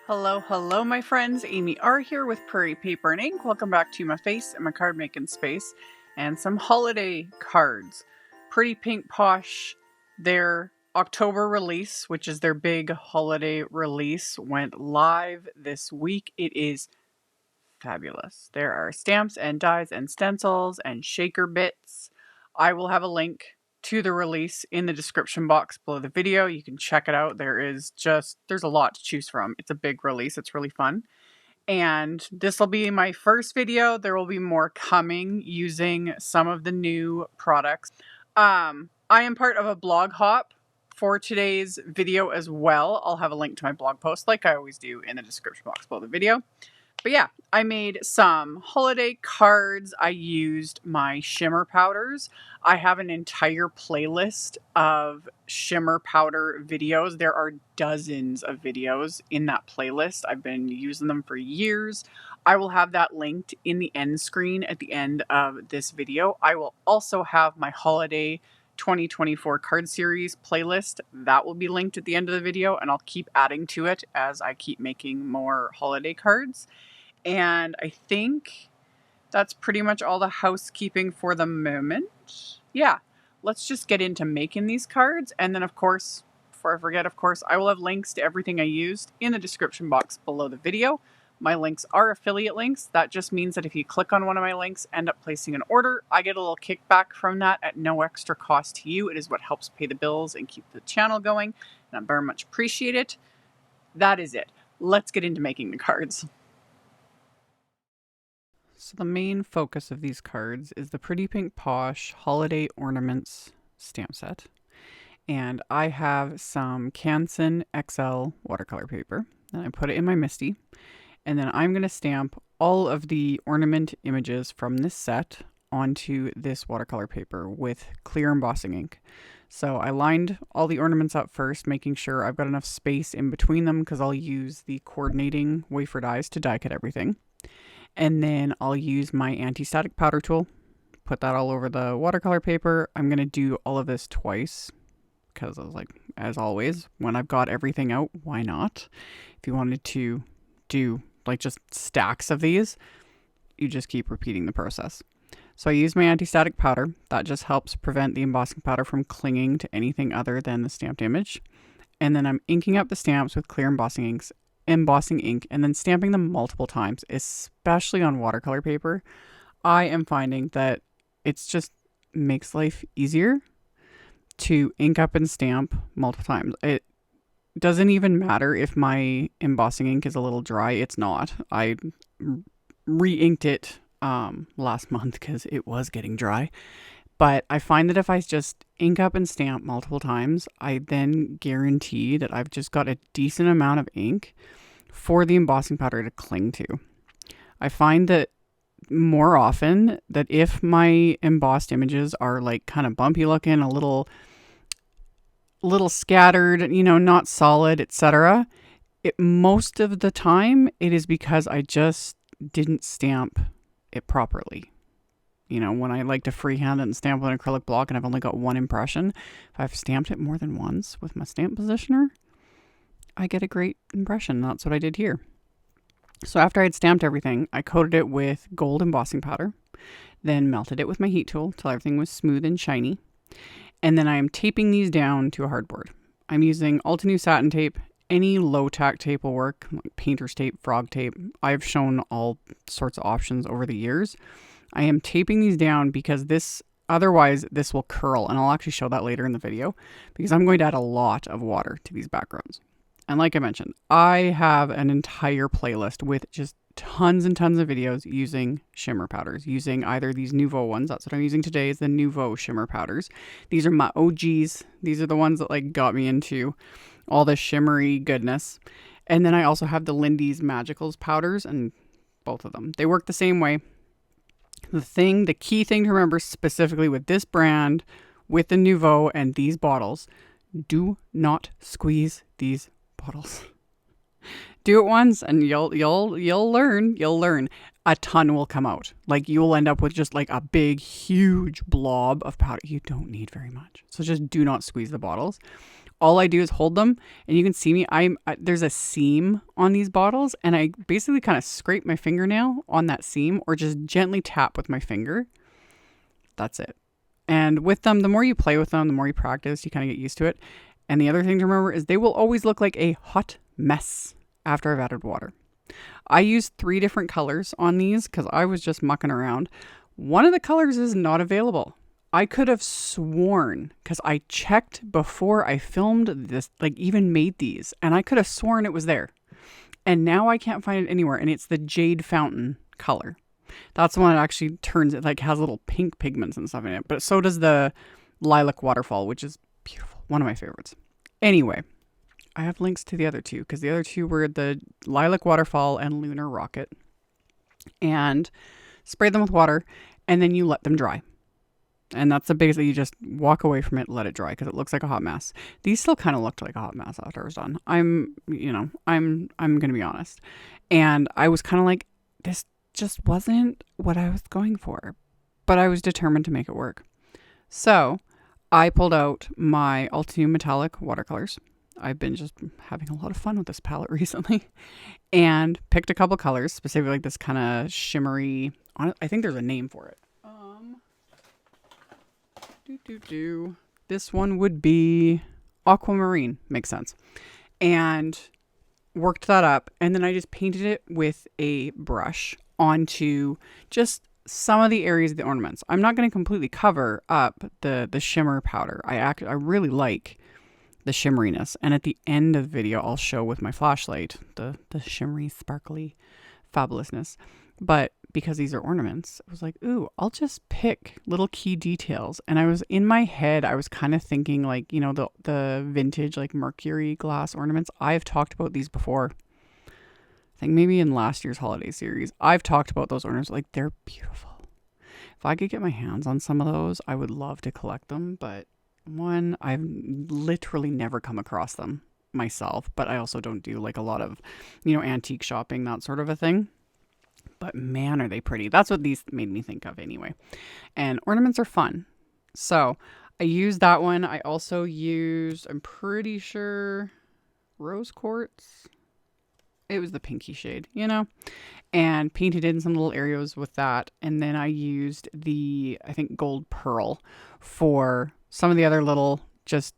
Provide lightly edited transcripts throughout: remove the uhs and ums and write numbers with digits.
Hello, hello, my friends. AmyR here with Prairie Paper and Ink. Welcome back to my face and my card making space and some holiday cards. Pretty Pink Posh, their October release, which is their big holiday release, went live this week. It is fabulous. There are stamps and dies and stencils and shaker bits. I will have a link to the release in the description box below the video. You can check it out. There's a lot to choose from. It's a big release. It's really fun. And this will be my first video. There will be more coming using some of the new products. I am part of a blog hop for today's video as well. I'll have a link to my blog post like I always do in the description box below the video. But yeah, I made some holiday cards. I used my shimmer powders. I have an entire playlist of shimmer powder videos. There are dozens of videos in that playlist. I've been using them for years. I will have that linked in the end screen at the end of this video. I will also have my holiday 2024 card series playlist. That will be linked at the end of the video, and I'll keep adding to it as I keep making more holiday cards. And I think that's pretty much all the housekeeping for the moment. Yeah, let's just get into making these cards. And then, of course, before I forget, I will have links to everything I used in the description box below the video. My links are affiliate links. That just means that if you click on one of my links, end up placing an order, I get a little kickback from that at no extra cost to you. It is what helps pay the bills and keep the channel going, and I very much appreciate it. That is it. Let's get into making the cards. So the main focus of these cards is the Pretty Pink Posh Holiday Ornaments stamp set. And I have some Canson XL watercolor paper. And I put it in my MISTI. And then I'm going to stamp all of the ornament images from this set onto this watercolor paper with clear embossing ink. So I lined all the ornaments up first, making sure I've got enough space in between them because I'll use the coordinating wafer dies to die cut everything. And then I'll use my anti-static powder tool, put that all over the watercolor paper. I'm going to do all of this twice because I was like, as always, when I've got everything out, why not? If you wanted to do like just stacks of these, you just keep repeating the process. So I use my anti-static powder. That just helps prevent the embossing powder from clinging to anything other than the stamped image. And then I'm inking up the stamps with clear embossing ink and then stamping them multiple times, especially on watercolor paper. I am finding that it's just makes life easier to ink up and stamp multiple times. It doesn't even matter if my embossing ink is a little dry. It's not. I re-inked it last month because it was getting dry. But I find that if I just ink up and stamp multiple times, I then guarantee that I've just got a decent amount of ink for the embossing powder to cling to. I find that more often that if my embossed images are like kind of bumpy looking, a little scattered, not solid, etc., most of the time it is because I just didn't stamp it properly. When I like to freehand it and stamp with an acrylic block and I've only got one impression, if I've stamped it more than once with my stamp positioner, I get a great impression. That's what I did here. So after I'd stamped everything, I coated it with gold embossing powder, then melted it with my heat tool till everything was smooth and shiny. And then I am taping these down to a hardboard. I'm using Altenew satin tape. Any low tack tape will work, like painter's tape, frog tape. I've shown all sorts of options over the years. I am taping these down because otherwise this will curl, and I'll actually show that later in the video because I'm going to add a lot of water to these backgrounds. And like I mentioned, I have an entire playlist with just tons and tons of videos using shimmer powders, using either these Nuvo ones. That's what I'm using today is the Nuvo shimmer powders. These are my OGs. These are the ones that like got me into all the shimmery goodness. And then I also have the Lindy's Magicals powders, and both of them. They work the same way. The key thing to remember specifically with this brand, with the Nuvo and these bottles, do not squeeze these bottles. Do it once and you'll learn. A ton will come out. Like you'll end up with just like a big, huge blob of powder. You don't need very much. So just do not squeeze the bottles. All I do is hold them, and you can see me. There's a seam on these bottles, and I basically kind of scrape my fingernail on that seam or just gently tap with my finger. That's it. And with them, the more you play with them, the more you practice, you kind of get used to it. And the other thing to remember is they will always look like a hot mess after I've added water. I used 3 different colors on these because I was just mucking around. One of the colors is not available. I could have sworn, because I checked before I filmed this, like even made these, and I could have sworn it was there. And now I can't find it anywhere, and it's the Jade Fountain color. That's the one that actually turns it, like has little pink pigments and stuff in it. But so does the Lilac Waterfall, which is beautiful. One of my favorites. Anyway, I have links to the other 2 because the other 2 were the Lilac Waterfall and Lunar Rocket. And spray them with water, and then you let them dry. And that's the biggest thing. You just walk away from it, let it dry, because it looks like a hot mess. These still kind of looked like a hot mess after I was done. I'm going to be honest. And I was kind of like, this just wasn't what I was going for, but I was determined to make it work. So I pulled out my Altenew metallic watercolors. I've been just having a lot of fun with this palette recently, and picked a couple colors, specifically like this kind of shimmery. I think there's a name for it. This one would be Aquamarine. Makes sense. And worked that up, and then I just painted it with a brush onto just some of the areas of the ornaments. I'm not going to completely cover up the shimmer powder. I really like the shimmeriness, and at the end of the video I'll show with my flashlight the shimmery, sparkly fabulousness. But because these are ornaments, I was like, ooh, I'll just pick little key details. And I was in my head, I was kind of thinking like, you know, the vintage like mercury glass ornaments. I've talked about these before. I think maybe in last year's holiday series, I've talked about those ornaments. Like, they're beautiful. If I could get my hands on some of those, I would love to collect them. But one, I've literally never come across them myself. But I also don't do like a lot of, you know, antique shopping, that sort of a thing. But man, are they pretty. That's what these made me think of anyway. And ornaments are fun. So I used that one. I also used, I'm pretty sure, rose quartz. It was the pinky shade, you know, and painted in some little areas with that. And then I used the, I think, gold pearl for some of the other little just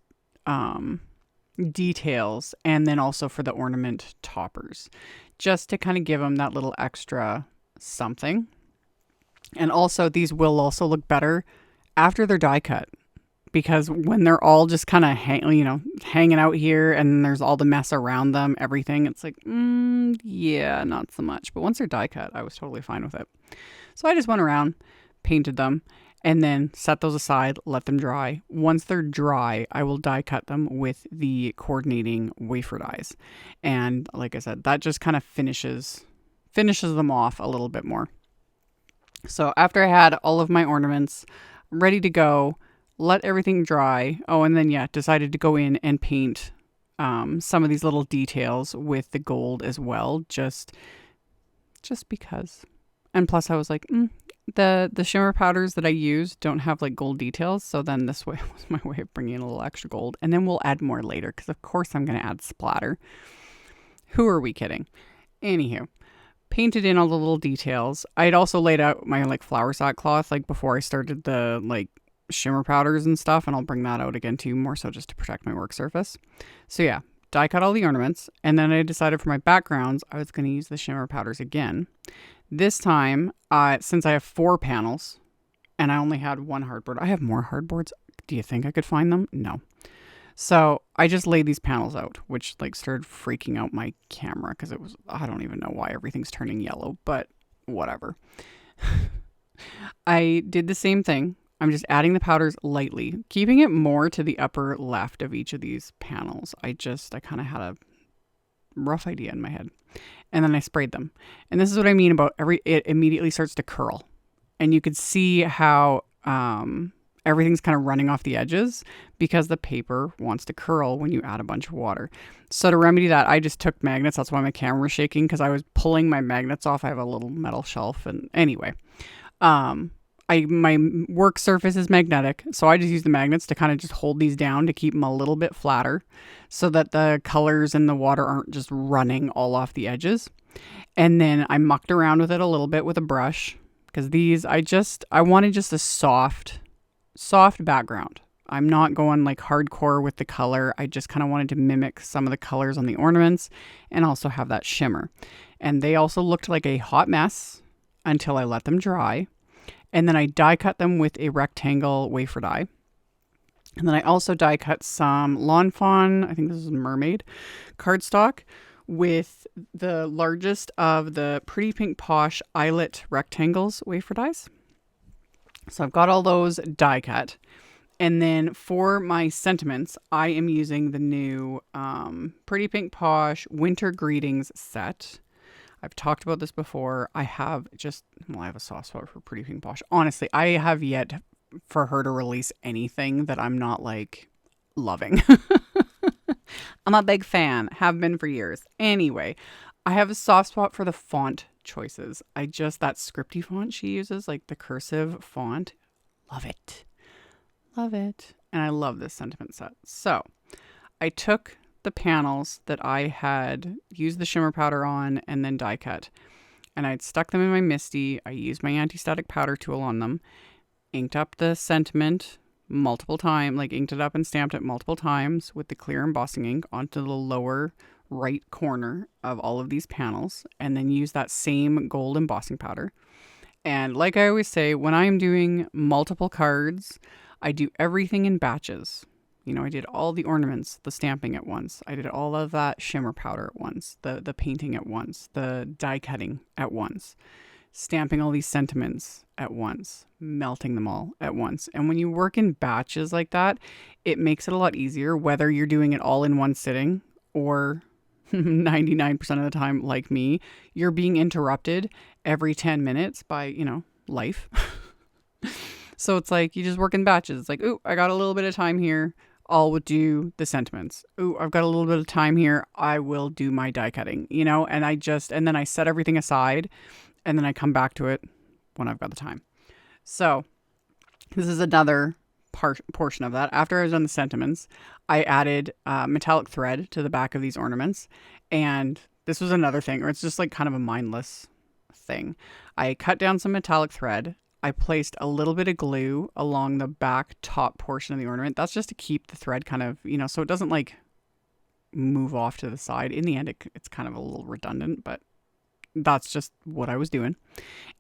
details. And then also for the ornament toppers, just to kind of give them that little extra something. And also these will also look better after they're die cut, because when they're all just kind of hanging out here and there's all the mess around them, everything, it's like, yeah, not so much. But once they're die cut, I was totally fine with it. So I just went around, painted them, and then set those aside, let them dry. Once they're dry, I will die cut them with the coordinating wafer dies. And like I said, that just kind of finishes them off a little bit more. So after I had all of my ornaments ready to go, let everything dry. Oh, and then, yeah, decided to go in and paint some of these little details with the gold as well, just because. And plus I was like, the shimmer powders that I use don't have like gold details. So then this way was my way of bringing in a little extra gold. And then we'll add more later, because of course I'm going to add splatter. Who are we kidding? Anywho, painted in all the little details. I'd also laid out my like flower sackcloth like before I started the like shimmer powders and stuff, and I'll bring that out again too, more so just to protect my work surface. So yeah, die cut all the ornaments, and then I decided for my backgrounds I was going to use the shimmer powders again. This time, since I have 4 panels and I only had 1 hardboard, I have more hardboards. Do you think I could find them? No. So I just laid these panels out, which like started freaking out my camera, because it was, I don't even know why everything's turning yellow, but whatever. I did the same thing. I'm just adding the powders lightly, keeping it more to the upper left of each of these panels. I kind of had a rough idea in my head. And then I sprayed them. And this is what I mean about it immediately starts to curl. And you could see how everything's kind of running off the edges, because the paper wants to curl when you add a bunch of water. So to remedy that, I just took magnets. That's why my camera was shaking, because I was pulling my magnets off. I have a little metal shelf. And anyway, my work surface is magnetic, so I just use the magnets to kind of just hold these down to keep them a little bit flatter so that the colors in the water aren't just running all off the edges. And then I mucked around with it a little bit with a brush because these, I wanted just a soft background. I'm not going like hardcore with the color. I just kind of wanted to mimic some of the colors on the ornaments and also have that shimmer. And they also looked like a hot mess until I let them dry. And then I die cut them with a rectangle wafer die. And then I also die cut some Lawn Fawn, I think this is Mermaid cardstock, with the largest of the Pretty Pink Posh Eyelet rectangles wafer dies. So I've got all those die cut. And then for my sentiments, I am using the new Pretty Pink Posh Winter Greetings set. I've talked about this before. I have a soft spot for Pretty Pink Posh. Honestly, I have yet for her to release anything that I'm not like loving. I'm a big fan, have been for years. Anyway, I have a soft spot for the font choices. That scripty font she uses, like the cursive font. Love it. Love it. And I love this sentiment set. So I took the panels that I had used the shimmer powder on and then die cut, and I'd stuck them in my MISTI. I used my anti-static powder tool on them, inked up the sentiment multiple times, like inked it up and stamped it multiple times with the clear embossing ink onto the lower right corner of all of these panels, and then use that same gold embossing powder. And like I always say, when I'm doing multiple cards, I do everything in batches. You know, I did all the ornaments, the stamping at once. I did all of that shimmer powder at once, the painting at once, the die cutting at once, stamping all these sentiments at once, melting them all at once. And when you work in batches like that, it makes it a lot easier, whether you're doing it all in one sitting or 99% of the time, like me, you're being interrupted every 10 minutes by, life. So it's like you just work in batches. It's like, ooh, I got a little bit of time here. I'll do the sentiments. Ooh, I've got a little bit of time here. I will do my die cutting, and then I set everything aside, and then I come back to it when I've got the time. So this is another portion of that. After I was done the sentiments, I added metallic thread to the back of these ornaments. And this was another thing, or it's just like kind of a mindless thing. I cut down some metallic thread. I placed a little bit of glue along the back top portion of the ornament. That's just to keep the thread kind of, so it doesn't like move off to the side. In the end, it's kind of a little redundant, but that's just what I was doing.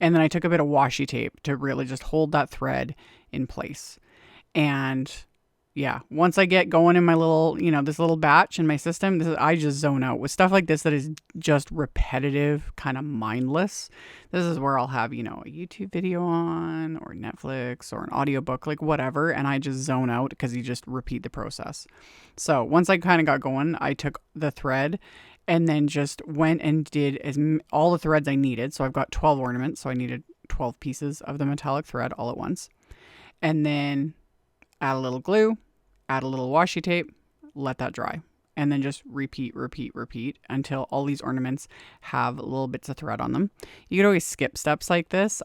And then I took a bit of washi tape to really just hold that thread in place. And yeah, once I get going in my little, this little batch in my system, I just zone out with stuff like this that is just repetitive, kind of mindless. This is where I'll have, a YouTube video on or Netflix or an audiobook, like whatever. And I just zone out because you just repeat the process. So once I kind of got going, I took the thread and then just went and did all the threads I needed. So I've got 12 ornaments. So I needed 12 pieces of the metallic thread all at once. And then add a little glue, add a little washi tape, let that dry, and then just repeat until all these ornaments have little bits of thread on them. You could always skip steps like this.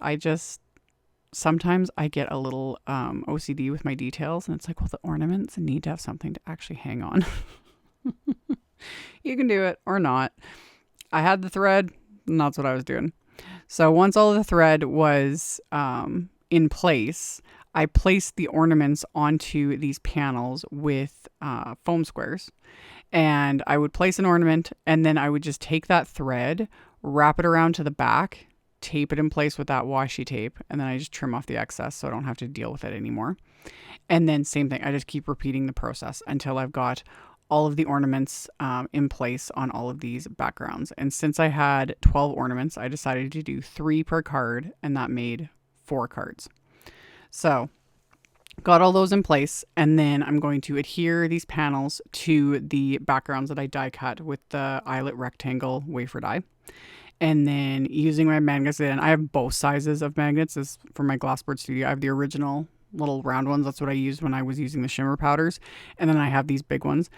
Sometimes I get a little OCD with my details, and it's like, well, the ornaments need to have something to actually hang on. You can do it or not. I had the thread, and that's what I was doing. So once all the thread was in place, I placed the ornaments onto these panels with foam squares, and I would place an ornament, and then I would just take that thread, wrap it around to the back, tape it in place with that washi tape, and then I just trim off the excess so I don't have to deal with it anymore. And then same thing, I just keep repeating the process until I've got all of the ornaments in place on all of these backgrounds. And since I had 12 ornaments, I decided to do 3 per card, and that made 4 cards. So got all those in place, and then I'm going to adhere these panels to the backgrounds that I die cut with the Eyelet rectangle wafer die. And then using my magnets, and I have both sizes of magnets. This for my glassboard studio. I have the original little round ones. That's what I used when I was using the shimmer powders. And then I have these big ones.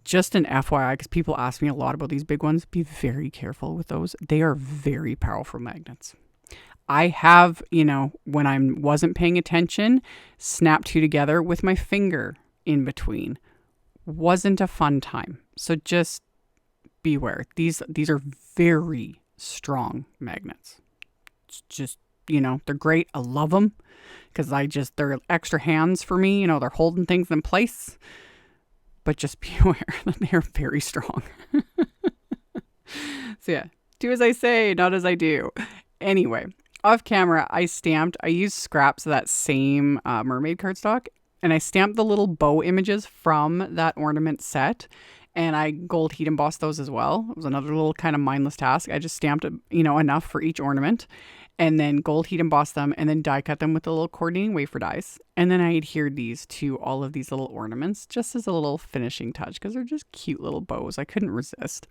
Just an FYI, because people ask me a lot about these big ones, be very careful with those. They are very powerful magnets. I have, you know, when I wasn't paying attention, snapped two together with my finger in between. Wasn't a fun time. So just beware. These are very strong magnets. It's just, you know, they're great. I love them because they're extra hands for me. You know, they're holding things in place. But just be aware that they're very strong. So yeah, do as I say, not as I do. Anyway, off camera, I used scraps of that same mermaid cardstock, and I stamped the little bow images from that ornament set, and I gold heat embossed those as well. It was another little kind of mindless task. I just stamped, you know, enough for each ornament, and then gold heat embossed them, and then die cut them with the little coordinating wafer dies. And then I adhered these to all of these little ornaments just as a little finishing touch because they're just cute little bows. I couldn't resist.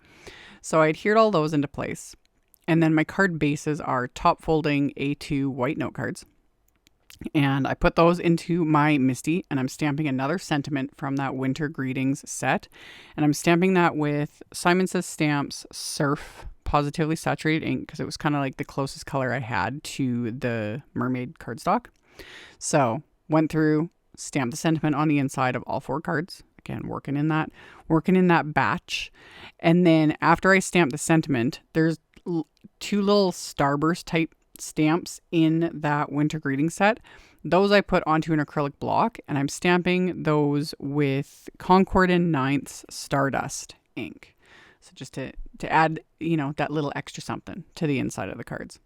So I adhered all those into place. And then my card bases are top folding A2 white note cards. And I put those into my MISTI, and I'm stamping another sentiment from that Winter Greetings set. And I'm stamping that with Simon Says Stamps Surf Positively Saturated ink because it was kind of like the closest color I had to the mermaid cardstock. So went through, stamped the sentiment on the inside of all 4 cards. Again, working in that batch. And then after I stamped the sentiment, there's 2 little starburst type stamps in that Winter Greeting set. Those I put onto an acrylic block, and I'm stamping those with Concord and Ninth's Stardust ink. So just to add, you know, that little extra something to the inside of the cards.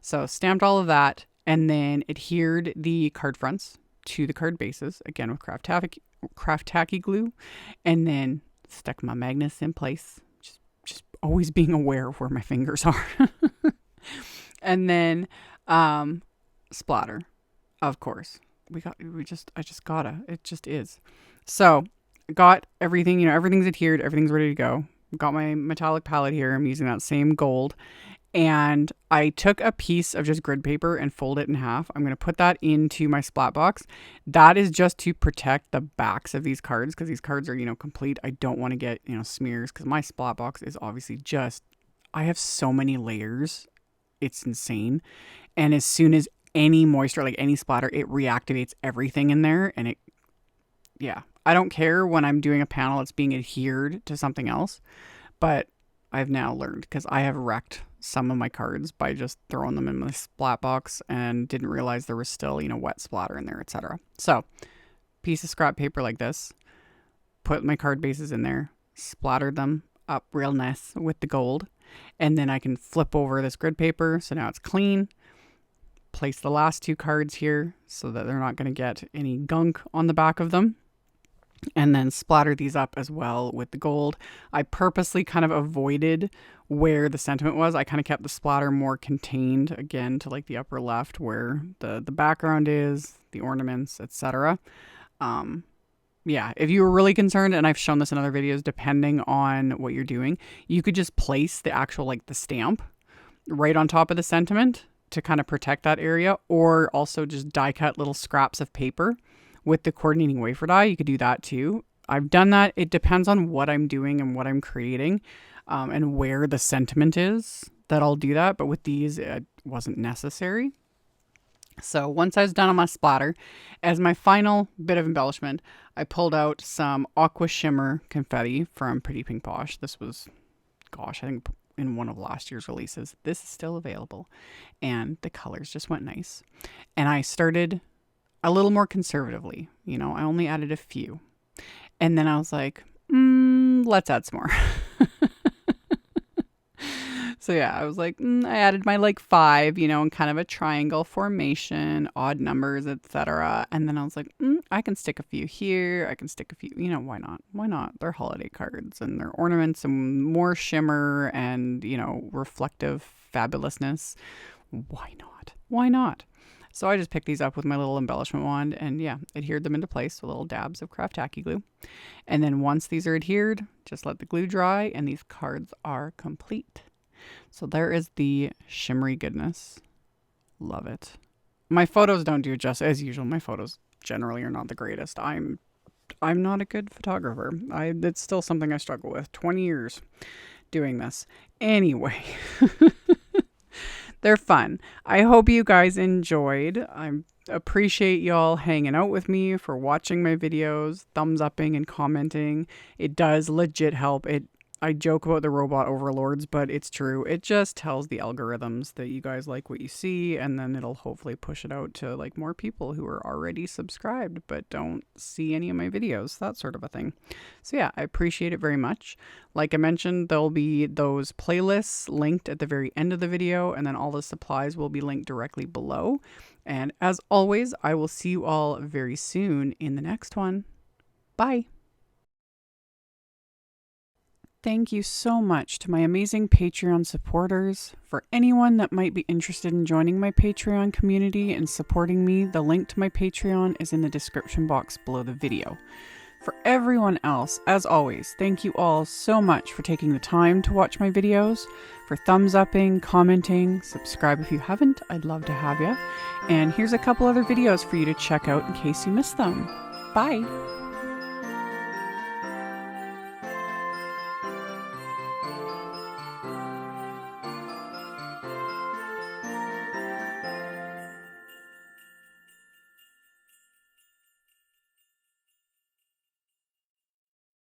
So stamped all of that, and then adhered the card fronts to the card bases, again with craft tacky glue, and then stuck my magnets in place. Just always being aware of where my fingers are. And then splatter, of course. I just gotta. It just is. So got everything, you know, everything's adhered, everything's ready to go. Got my metallic palette here. I'm using that same gold. And I took a piece of just grid paper and fold it in half. I'm going to put that into my splat box. That is just to protect the backs of these cards because these cards are, you know, complete. I don't want to get, you know, smears because my splat box is obviously just, I have so many layers. It's insane. And as soon as any moisture, like any splatter, it reactivates everything in there. And yeah, I don't care when I'm doing a panel that's being adhered to something else, but I've now learned because I have wrecked some of my cards by just throwing them in my splat box and didn't realize there was still, you know, wet splatter in there, etc. So piece of scrap paper like this, put my card bases in there, splattered them up real nice with the gold, and then I can flip over this grid paper so now it's clean. Place the last 2 cards here so that they're not going to get any gunk on the back of them. And then splatter these up as well with the gold. I purposely kind of avoided where the sentiment was. I kind of kept the splatter more contained again to like the upper left where the background is, the ornaments, etc. Yeah, if you were really concerned, and I've shown this in other videos, depending on what you're doing, you could just place the actual like the stamp right on top of the sentiment to kind of protect that area, or also just die cut little scraps of paper with the coordinating wafer die. You could do that too. I've done that. It depends on what I'm doing and what I'm creating and where the sentiment is that I'll do that. But with these, it wasn't necessary. So once I was done on my splatter, as my final bit of embellishment, I pulled out some Aqua Shimmer confetti from Pretty Pink Posh. This was, gosh, I think in one of last year's releases. This is still available. And the colors just went nice. And I started a little more conservatively. You know, I only added a few. And then I was like, let's add some more. So yeah, I was like, I added my like 5, you know, in kind of a triangle formation, odd numbers, etc. And then I was like, I can stick a few here. I can stick a few, you know, why not? Why not? They're holiday cards and they're ornaments and more shimmer and, you know, reflective fabulousness. Why not? Why not? So I just picked these up with my little embellishment wand and yeah, adhered them into place with little dabs of craft tacky glue. And then once these are adhered, just let the glue dry and these cards are complete. So there is the shimmery goodness. Love it. My photos don't do it justice. As usual, my photos generally are not the greatest. I'm not a good photographer. It's still something I struggle with. 20 years doing this. Anyway, They're fun. I hope you guys enjoyed. I appreciate y'all hanging out with me, for watching my videos, thumbs upping and commenting. It does legit help. I joke about the robot overlords, but it's true. It just tells the algorithms that you guys like what you see, and then it'll hopefully push it out to like more people who are already subscribed but don't see any of my videos, that sort of a thing. So yeah, I appreciate it very much. Like I mentioned, there'll be those playlists linked at the very end of the video, and then all the supplies will be linked directly below. And as always, I will see you all very soon in the next one. Bye! Thank you so much to my amazing Patreon supporters. For anyone that might be interested in joining my Patreon community and supporting me, the link to my Patreon is in the description box below the video. For everyone else, as always, thank you all so much for taking the time to watch my videos, for thumbs upping, commenting, subscribe if you haven't, I'd love to have you. And here's a couple other videos for you to check out in case you missed them. Bye!